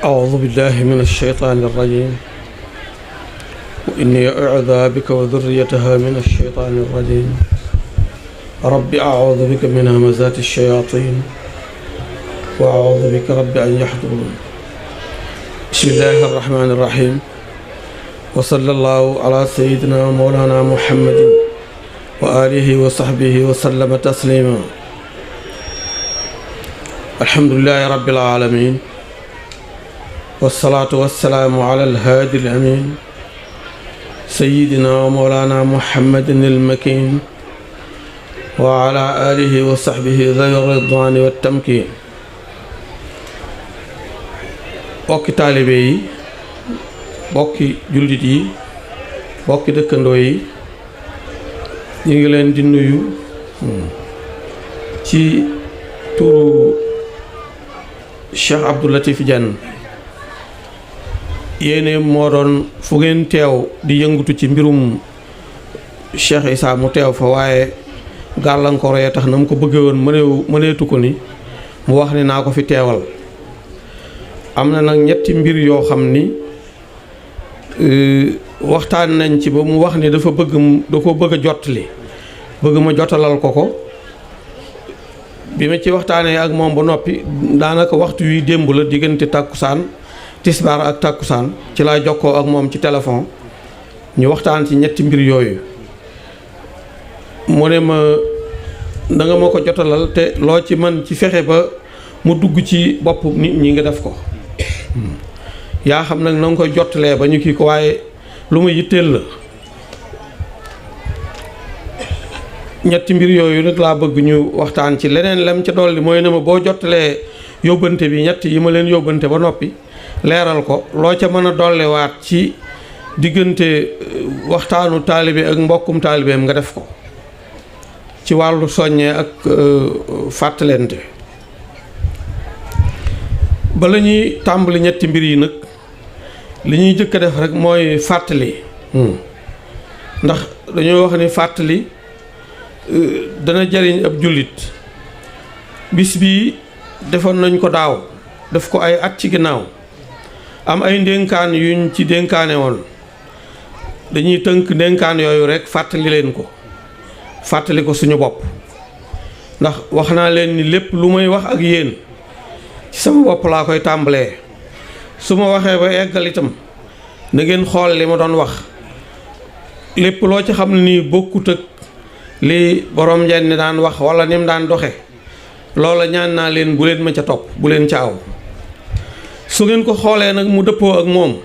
أعوذ بالله من الشيطان الرجيم وإني أعوذ بك وذريتها من الشيطان الرجيم رب أعوذ بك من همزات الشياطين وأعوذ بك رب أن يحضرون بسم الله الرحمن الرحيم وصلى الله على سيدنا مولانا محمد وآله وصحبه وسلم تسليما الحمد لله رب العالمين والصلاة والسلام على الهادي الأمين سيدنا ومولانا محمد المكين وعلى آله وصحبه ذوي الرضوان والتمكين bokki taalibe yi bokki jullit yi bokki dëkkandoo yi ñu ngi leen di nuyu ci turu Cheikh Abdou Latif Diène yéene moo doon fu ngeen teew di yëngutu ci mbirum Cheikh Issa mu teew fa waaye gàllankoor yee tax na mu ko bëggee woon mëneetu ko ni mu wax ni naa ko fi teewal am na nag ñetti mbir yoo xam ni waxtaan nañ ci ba mu wax ni da ko bëgg a jottali bëgg ma jotalal ko bi ma ci waxtaanee ak moom ba noppi daanaka waxtu wi démb la diggante tàkkusaan tisbaar ak tàkkusaan ci laa jokkoo ak moom ci téléphone ñu waxtaan ci ñetti mbir yooyu mu ne ma da nga ma ko jotalal te loo ci mën ci fexe ba mu dugg ci bopp nit ñi nga def ko yaa xam nag na nga koy jottalee ba ñu kii ko waaye lu ma yitteel la ñetti mbir yooyu nag laa bëgg ñu waxtaan ci leneen lem ca dolli mooy ne ma boo jottalee yóbbante bi ñett yi ma leen yóbbante ba noppi leeral ko loo ca mën a dolliwaat ci diggante waxtaanu taalibe ak mbokkum taalibeem nga def ko ci wàllu soññee ak fàttalente bala ñuy tàmbali ñetti mbir yi nag li ñuy jëkk a def rek mooy fàttali ndax dañoo wax ni fàttali dana jariñ ab jullit bis bi defoon nañ ko daaw def ko ay at ci ginnaaw am ay ndénkaan yuñ ci dénkaane woon dañuy tënk ndénkaan yooyu rek fàttali leen ko fàttali ko suñu bopp ndax wax naa leen ni lépp lu may wax ak yéen ci sama bopp laa koy tàmbalee su ma waxee ba eggal itam na ngeen xool li ma doon wax lépp loo ci xam ne nii bokkut ak li borom njariñ daan wax wala ni mu daan doxe loola ñaan naa leen bu leen ma ca topp bu leen ca aw su ngeen ko xoolee nag mu dëppoo ak moom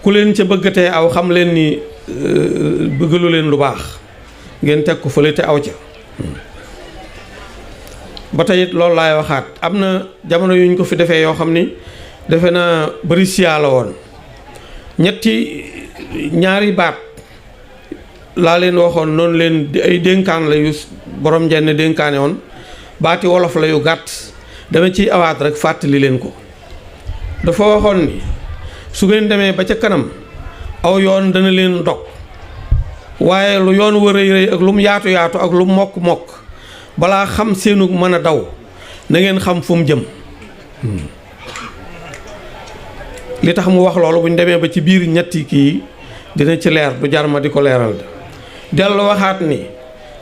ku leen ca bëggatee aw xam leen ni bëggalu leen lu baax ngeen teg ko fële te aw ca ba tey it loolu laay waxaat am na jamono yuñ ko fi defee yoo xam ni defe naa bëri siyaa la woon ñaari baat laa leen waxoon noonu leen ay dénkaan la yu borom njariñ dénkaane woon baati wolof la yu gàtt dama ciy awaat rek fàttali leen ko dafa waxoon ni su ngeen demee ba ca kanam aw yoon dana leen dog waaye lu yoon wa rëy rëy ak lu mu yaatu yaatu ak lu mokk mokk balaa xam seenu mën a daw na ngeen xam fu mu jëm li tax mu wax loolu bu ñu demee ba ci biir ñetti kii dina ci leer du jar ma di ko leeral dellu waxaat ni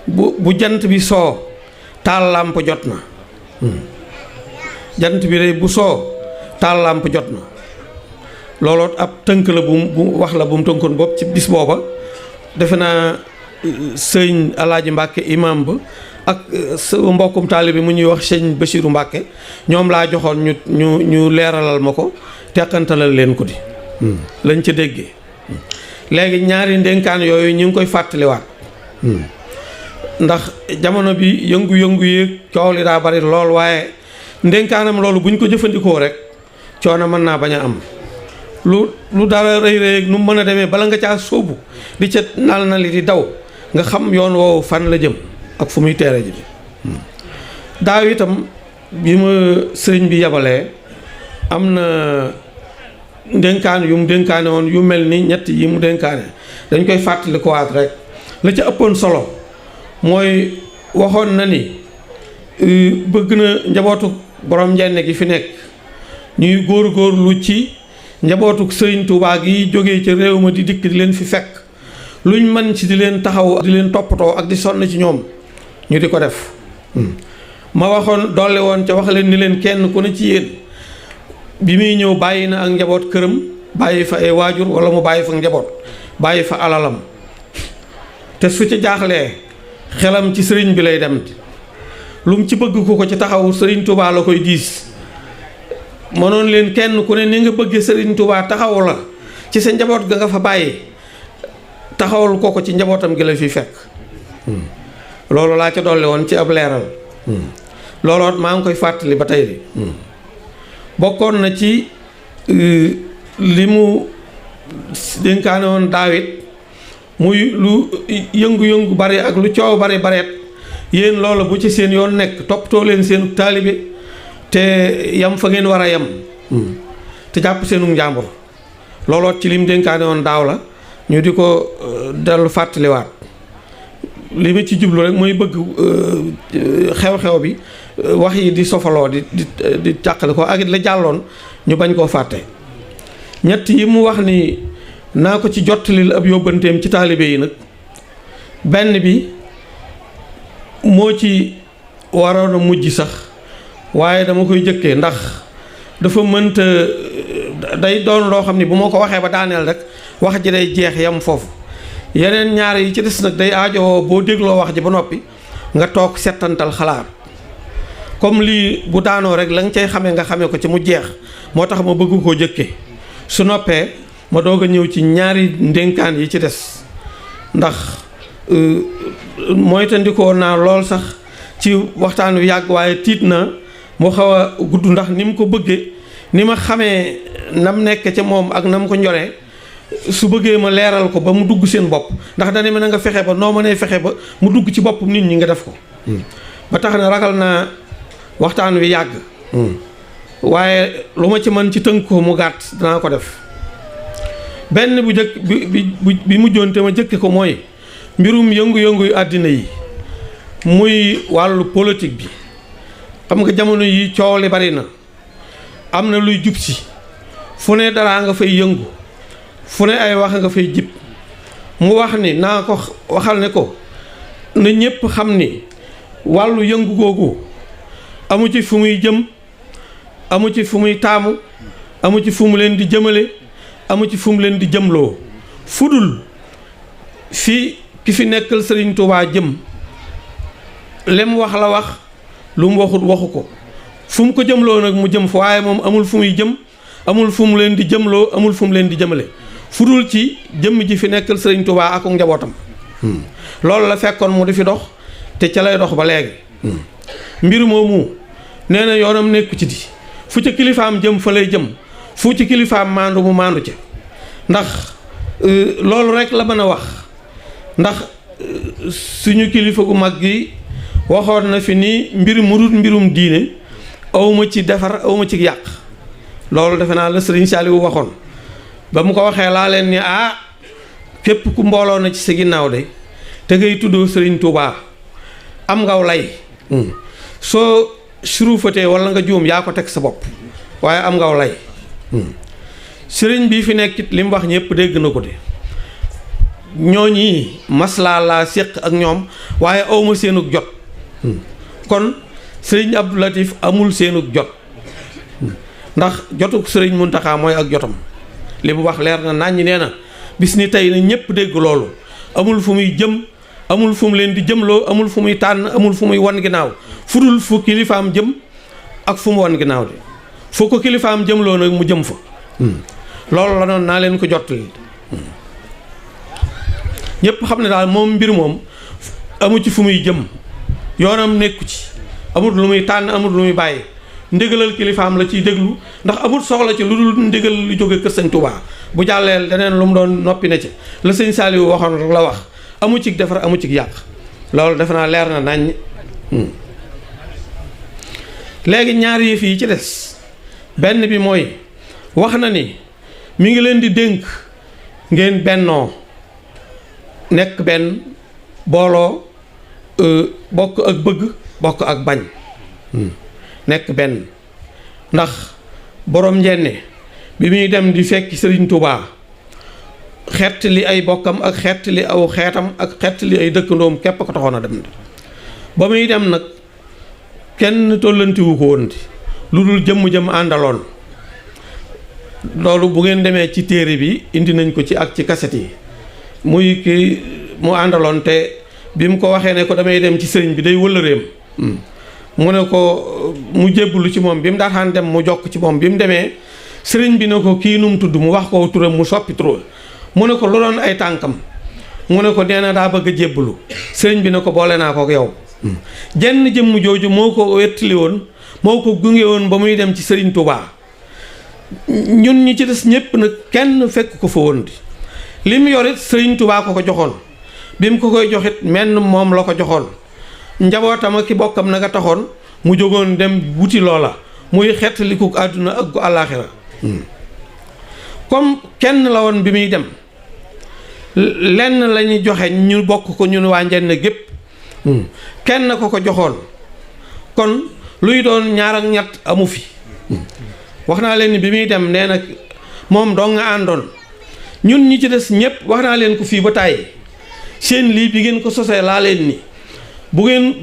bu jant bi soo taal làmp jot na jant bi day bu soo taal làmp jot na looloo ab tënk la bu wax la bu mu tënkoon bopp ci bis booba defe naa sëñ Alaaji Mbàkke imam ba ak mbokkum taalibe mu ñuy wax sëñ Bachiru Mbàkke ñoom laa joxoon ñu leeralal ma ko teqantalal leen ko di lañ ca déggee léegi ñaari ndénkaan yooyu ñu ngi koy fàttaliwaat ndax jamono bi yëngu-yëngu yéeg coow li daa bari lool waaye ndénkaanam loolu buñ ko jëfandikoo rek coono mën naa bañ a am lu dara rëy rëy nu mën a demee bala nga caa sóobu di ca nal na li di daw nga xam yoon woowu fan la jëm ak fu muy teere ji daaw itam bi ma sëriñ bi yabalee am na ndénkaan yu mu dénkaane woon yu mel ni ñett yi mu dénkaane dañ koy fàttali ko waat rek la ca ëppoon solo mooy waxoon na ni bëgg na njabootu borom njenne gi fi nekk ñuy góor-góorlu ci njabootuk sëriñ Touba gi jógee ci réew ma di dikk di leen fi fekk luñ mën ci di leen taxaw di leen toppatoo ak di sonn ci ñoom ñu di ko def. ma waxoon dolli woon ca wax leen ni leen kenn ku ne ci yéen bi muy ñëw bàyyi na ak njaboot këram bàyyi fa ay waajur wala mu bàyyi fa njaboot bàyyi fa alalam te su ci jaaxlee xelam ci sëriñ bi lay dem lu mu ci bëgg ku ko ci taxaw sëriñ Touba la koy diis. mënoon leen kenn ku ne ni nga bëggee sëriñ Touba taxaw la ci sa njaboot ga nga fa bàyyi taxawul ko ci njabootam gi la fi fekk. loolu laa ca dolli woon ci ab leeral. looloot maa ngi koy fàttali ba tey de. bokkoon na ci li mu dénkaane woon daawit muy lu yëngu-yëngu bari ak lu coow bari bareet yéen loolu bu ci seen yoon nekk toppatoo leen seenu taalibe te yam fa ngeen war a yam te jàpp seenu njàmbur looloot ci lim dénkaane woon daaw la ñu di ko dellu fàttaliwaat li ma ci jublu rek mooy bëgg xew-xew bi wax yi di sofaloo di càqale ko ak it la jàlloon ñu bañ koo fàtte. ñett yi mu wax ni naa ko ci jottalil ab yóbbanteem ci taalibe yi nag benn bi moo ci waroon a mujj sax waaye dama koy jëkkee ndax dafa mënta day doon loo xam ni bu ma ko waxee ba daaneel rek wax ji day jeex yam foofu yeneen ñaar yi ci des nag day aajowoo boo dégloo wax ji ba noppi nga toog settantal xalaat comme lii bu daanoo rek la nga cay xamee nga xamee ko ci mu jeex moo tax ma bëgg koo jëkkee su noppee ma doog a ñëw ci ñaari ndénkaan yi ci des ndax moytandikoo naa lool sax ci waxtaan wi yàgg waaye tiit na mu xaw a gudd ndax ni mu ko bëggee ni ma xamee nam nekk ca moom ak nam ko njoree su bëggee ma leeral ko ba mu dugg seen bopp ndax dane ma na nga fexe ba noo mënee fexe ba mu dugg ci bopp nit ñi nga def ko ba tax na ragal naa waxtaan wi yàgg waaye lu ma ci mën ci tënk ko mu gàtt danaa ko def benn bu jëkk bi mujjoon te ma jëkke ko mooy mbirum yëngu-yëngu yu àddina yi muy wàllu politique bi xam nga jamono yi coow li bari na am na luy jub si fu ne dara nga fay yëngu fu ne ay wax nga fay jib mu wax ni naa ko waxal ne ko na ñépp xam ni wàllu yëngu googu amu ci fu muy jëm amu ci fu muy taamu amu ci fu mu leen di jëmale amu ci fu mu leen di jëmloo fudul fi ki fi nekkal Sëriñ Tuubaa jëm lem wax la wax lu mu waxut waxu ko fu mu ko jëmloo nag mu jëm fa waaye moom amul fu muy jëm amul fu mu leen di jëmloo amul fu mu leen di jëmale fudul ci jëmm ji fi nekkal Sëriñ Tuubaa ak njabootam loolu la fekkoon mu di fi dox te ca lay dox ba léegi mbir moomu nee na yoonam nekku ci di fu ca kilifaam jëm fa lay jëm fu ci kilifaam maandu mu maandu ca ndax loolu rek la mën a wax ndax suñu kilifa gu mag gi waxoon na fi ni mbir mu dul mbirum diine awma ci defar awma ci yàq loolu defe naa la Sëriñ Saaliwu waxoon ba mu ko waxee laa leen ni képp ku mbooloo na ci sa ginnaaw de te ngay tuddoo Sëriñ Tuubaa am ngaw lay soo surufatee wala nga juum yaa ko teg sa bopp waaye am ngaw lay sëriñ bii fi nekkit li mu wax ñëpp dégg na ko de ñooñi maslaa laa séq ak ñoom waaye awma seenug jot kon sëriñ Abdou Latif amul seenug jot ndax jotuk sëriñ Muntaxa mooy ak jotam li mu wax leer na naññi nee na bis ni tey na ñëpp dégg loolu amul fu muy jëm amul fu mu leen di jëmloo amul fu muy tànn amul fu muy wan ginnaaw fu dul fu kilifaam jëm ak fu mu wan ginnaaw de foo ko kilifaam jëmloo nag mu jëm fa loolu la noonu naa leen ko jottali ñëpp xam ne daal moom mbir moom amu ci fu muy jëm yoonam nekku ci amul lu muy tànn amul lu muy bàyyi ndigalal kilifaam la ciy déglu ndax amul soxla ci lu dul ndigal lu jóge kër Sëñ Tuubaa bu jàllee leneen lu mu doon noppi na ci la Sëñ Saaliwu waxoon rek la wax amu ci defar amu ci yàq loolu defe naa leer na nañ léegi ñaari yëf yi ci des benn bi mooy wax na ni mi ngi leen di dénk ngeen bennoo nekk benn booloo bokk ak bëgg bokk ak bañ nekk benn ndax borom njenne bi muy dem di fekk Sëriñ Tuubaa xett li ay bokkam ak xett li aw xeetam ak xett li ay dëkkandoom képp ko taxoon a dem ba muy dem nag kenn tollantiwu ko woon lu dul jëmm àndaloon. loolu bu ngeen demee ci téere bi indi nañ ko ci ak ci kaset yi muy ki mu àndaloon te bi mu ko waxee ne ko damay dem ci sëriñ bi day wëllëreem mu ne ko mu jébbalu ci moom bi mu daataan dem mu jokk ci moom bi mu demee sëriñ bi ne ko kii nu mu tudd mu wax ko turam mu soppi turam mu ne ko lu doon ay tànkam mu ne ko nee na daa bëgg a jébbalu sëriñ bi ne ko boole naa ko ak yow jenn jëmm jooju moo ko wettali woon moo ko gunge woon ba muy dem ci Sëriñ Tuubaa ñun ñi ci des ñëpp nag kenn fekk ko fa woon di li mu yorit Sëriñ Tuubaa ko joxoon bi mu ko koy joxit menn moom la ko joxoon njabootam ak ki bokkam nag a taxoon mu jógoon dem wuti loola muy xettaliku àdduna ak gu àllaaxira comme kenn la woon bi muy dem lenn lañuy joxe ñu bokk ko ñun waa Njenne gépp kenn ko joxoon kon luy doon ñaar ak ñett amu fi wax naa leen ni bi muy dem nee na moom doo nga àndoon ñun ñi ci des ñëpp wax naa leen ko fii ba tàyyi seen lii bi ngeen ko sosee laa leen ni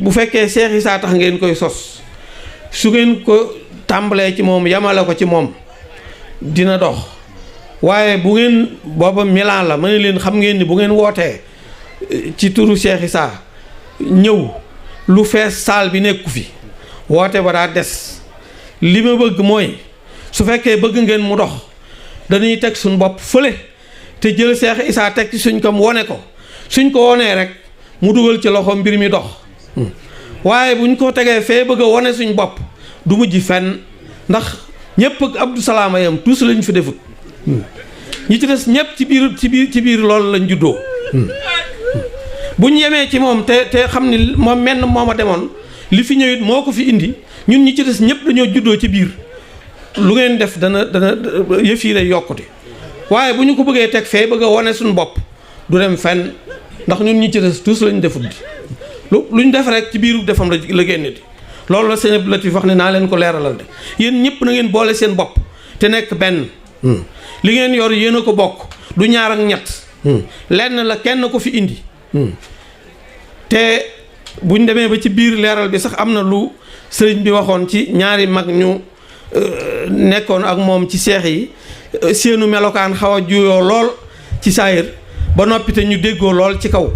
bu fekkee Seex Isaa tax ngeen koy sos su ngeen ko tàmbalee ci moom yamale ko ci moom dina dox waaye bu ngeen booba Milan la ma ne leen xam ngeen ni bu ngeen wootee ci turu Seex Isaa ñëw lu fees saal bi nekku fi woote ba daa des li ma bëgg mooy su fekkee bëgg ngeen mu dox dañuy teg suñ bopp fële te jël Seex Isaa teg ci suñ ko wone ko suñ ko wonee rek mu dugal ci loxo mbir mi dox waaye buñ ko tegee fee bëgg a wone suñ bopp du mujj fenn ndax ñëpp ak Abdou Salaam yam tous lañ fi defut ñi ci des ñëpp ci biir loolu lañ juddoo buñ yemee ci moom te xam ni moom menn moom a demoon li fi ñëwit moo ko fi indi ñun ñi ci des ñëpp dañoo juddoo ci biir lu ngeen def dana yëf yi lay yokkute waaye bu ñu ko bëggee teg fee bëgg a wane suñu bopp du dem fenn ndax ñun ñi ci des tous lañ defut di luñ def rek ci biiru defam la génne di loolu la sëñ Abdou Latif wax ne naa leen ko leeralal de yéen ñëpp na ngeen boole seen bopp te nekk benn li ngeen yor yéen a ko bokk du ñaar ak ñett lenn la kenn ko fi indi te buñ demee ba ci biir leeral bi sax am na lu sëriñ bi waxoon ci ñaari mag ñu nekkoon ak moom ci seex yi seenu melokaan xaw a juyoo lool ci saayir ba noppi te ñu déggoo lool ci kaw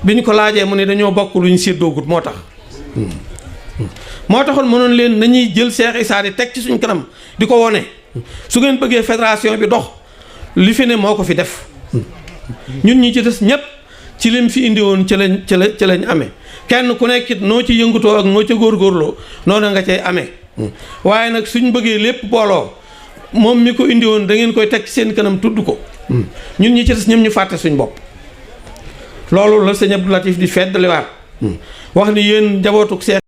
bi ñu ko laajee mu ne dañoo bokk lu ñu séddoogut moo tax moo taxoon mënoon leen nañuy jël Seex Isaa di teg ci suñ kanam di ko wone su ngeen bëggee fédération bi dox li fi ne moo ko fi def ñun ñi ci des ñëpp ci lim fi indi woon ci lañ amee kenn ku nekkit noo ci yëngutoo ak noo ca góorgóorloo noonu nga cay amee waaye nag suñ bëggee lépp booloo moom mi ko indi woon da ngeen koy teg ci seen kanam tudd ko ñun ñi ci des ñëm ñu fàtte suñ bopp loolu la sëñ Abdou Latif di feddaliwaat wax ni yéen njabootuk Seex